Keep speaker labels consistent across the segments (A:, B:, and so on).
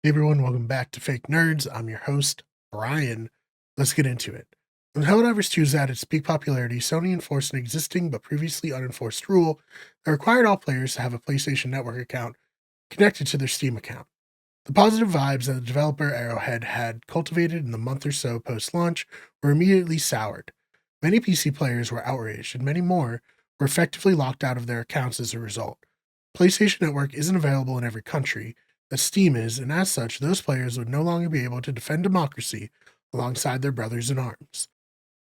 A: Hey everyone, welcome back to Fake Nerds. I'm your host, Brian. Let's get into it. When Helldivers 2 is at its peak popularity, Sony enforced an existing but previously unenforced rule that required all players to have a PlayStation Network account connected to their Steam account. The positive vibes that the developer Arrowhead had cultivated in the month or so post launch were immediately soured. Many PC players were outraged, and many more were effectively locked out of their accounts as a result. PlayStation Network isn't available in every country, that Steam is, and as such, those players would no longer be able to defend democracy alongside their brothers in arms.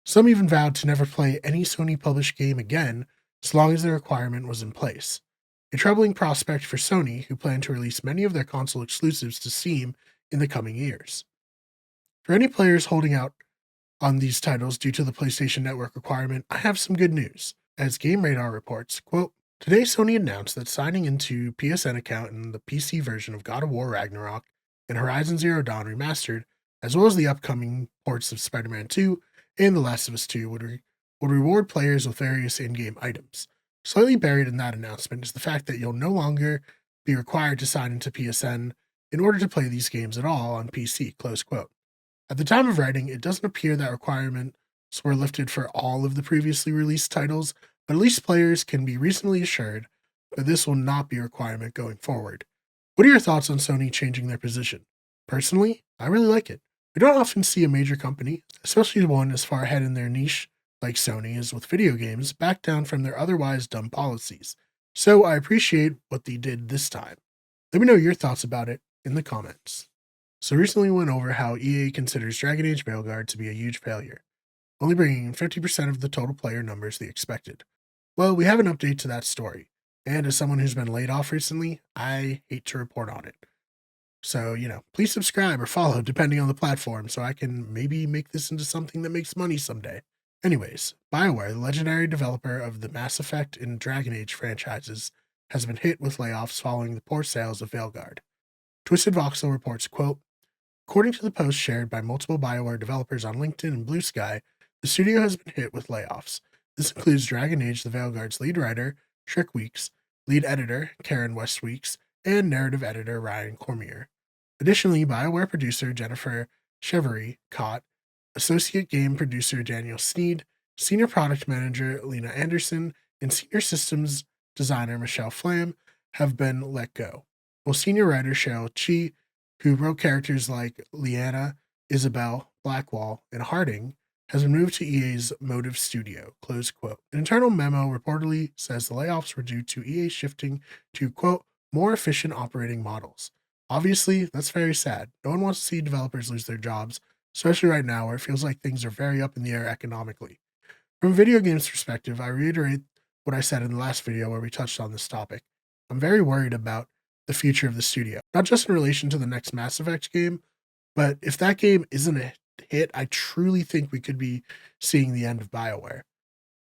A: Some even vowed to never play any Sony published game again as long as the requirement was in place. A troubling prospect for Sony, who plan to release many of their console exclusives to Steam in the coming years. For any players holding out on these titles due to the PlayStation Network requirement, I have some good news. As Game Radar reports, quote, today Sony announced that signing into PSN account in the PC version of God of War Ragnarok and Horizon Zero Dawn Remastered, as well as the upcoming ports of Spider-Man 2 and The Last of Us 2 would reward players with various in-game items. Slightly buried in that announcement is the fact that you'll no longer be required to sign into PSN in order to play these games at all on PC, close quote. At the time of writing, it doesn't appear that requirements were lifted for all of the previously released titles, but at least players can be reasonably assured that this will not be a requirement going forward. What are your thoughts on Sony changing their position? Personally, I really like it. We don't often see a major company, especially one as far ahead in their niche like Sony is with video games, back down from their otherwise dumb policies. So I appreciate what they did this time. Let me know your thoughts about it in the comments. So recently went over how EA considers Dragon Age Veilguard to be a huge failure, only bringing in 50% of the total player numbers they expected. Well, we have an update to that story, and as someone who's been laid off recently, I hate to report on it. So, please subscribe or follow depending on the platform so I can maybe make this into something that makes money someday. Anyways, BioWare, the legendary developer of the Mass Effect and Dragon Age franchises, has been hit with layoffs following the poor sales of Veilguard. Twisted Voxel reports, quote, according to the post shared by multiple BioWare developers on LinkedIn and Blue Sky, the studio has been hit with layoffs. This includes Dragon Age the Veilguard's lead writer, Shrek Weeks, lead editor, Karen West Weeks, and narrative editor, Ryan Cormier. Additionally, BioWare producer Jennifer Chevery caught, associate game producer Daniel Sneed, senior product manager Lena Anderson, and senior systems designer Michelle Flam have been let go, while senior writer Cheryl Chi, who wrote characters like Leanna, Isabel, Blackwall, and Harding, has been moved to EA's Motive Studio, close quote. An internal memo reportedly says the layoffs were due to EA shifting to, quote, more efficient operating models. Obviously, that's very sad. No one wants to see developers lose their jobs, especially right now where it feels like things are very up in the air economically. From a video games perspective, I reiterate what I said in the last video where we touched on this topic. I'm very worried about the future of the studio, not just in relation to the next Mass Effect game, but if that game isn't a hit, I truly think we could be seeing the end of BioWare.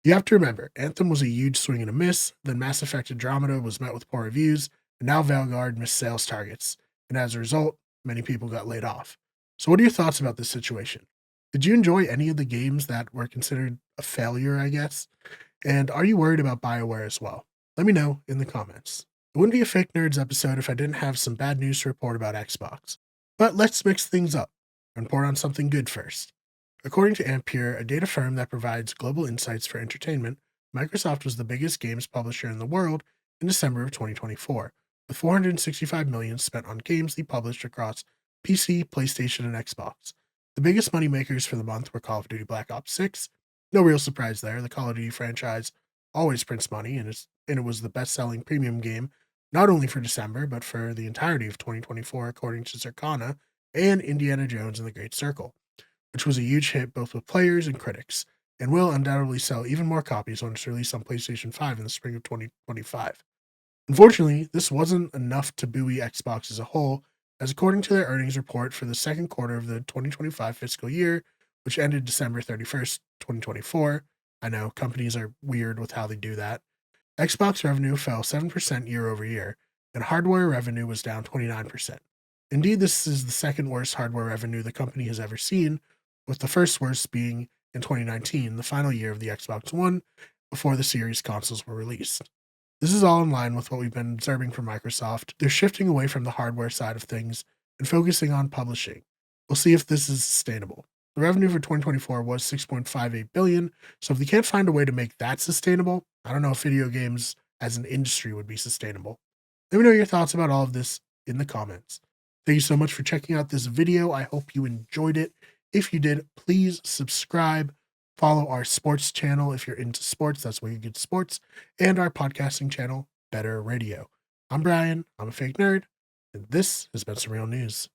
A: You have to remember, Anthem was a huge swing and a miss, then Mass Effect Andromeda was met with poor reviews, and now Veilguard missed sales targets, and as a result, many people got laid off. So what are your thoughts about this situation? Did you enjoy any of the games that were considered a failure, I guess? And are you worried about BioWare as well? Let me know in the comments. It wouldn't be a Fake Nerds episode if I didn't have some bad news to report about Xbox. But let's mix things up and report on something good first. According to Ampere, a data firm that provides global insights for entertainment, Microsoft was the biggest games publisher in the world in December of 2024, with 465 million spent on games they published across PC, PlayStation, and Xbox. The biggest moneymakers for the month were Call of Duty Black Ops 6. No real surprise there. The Call of Duty franchise always prints money, and it was the best-selling premium game not only for December, but for the entirety of 2024, according to Circana and Indiana Jones and the Great Circle, which was a huge hit both with players and critics, and will undoubtedly sell even more copies when it's released on PlayStation 5 in the spring of 2025. Unfortunately, this wasn't enough to buoy Xbox as a whole, as according to their earnings report for the second quarter of the 2025 fiscal year, which ended December 31st, 2024, I know companies are weird with how they do that, Xbox revenue fell 7% year over year, and hardware revenue was down 29%. Indeed, this is the second worst hardware revenue the company has ever seen, with the first worst being in 2019, the final year of the Xbox One, before the series consoles were released. This is all in line with what we've been observing from Microsoft. They're shifting away from the hardware side of things and focusing on publishing. We'll see if this is sustainable. The revenue for 2024 was 6.58 billion, so if they can't find a way to make that sustainable, I don't know if video games as an industry would be sustainable. Let me know your thoughts about all of this in the comments. Thank you so much for checking out this video. I hope you enjoyed it. If you did, please subscribe. Follow our sports channel if you're into sports. That's where you get sports. And our podcasting channel, Better Radio. I'm Brian. I'm a fake nerd. And this has been some real news.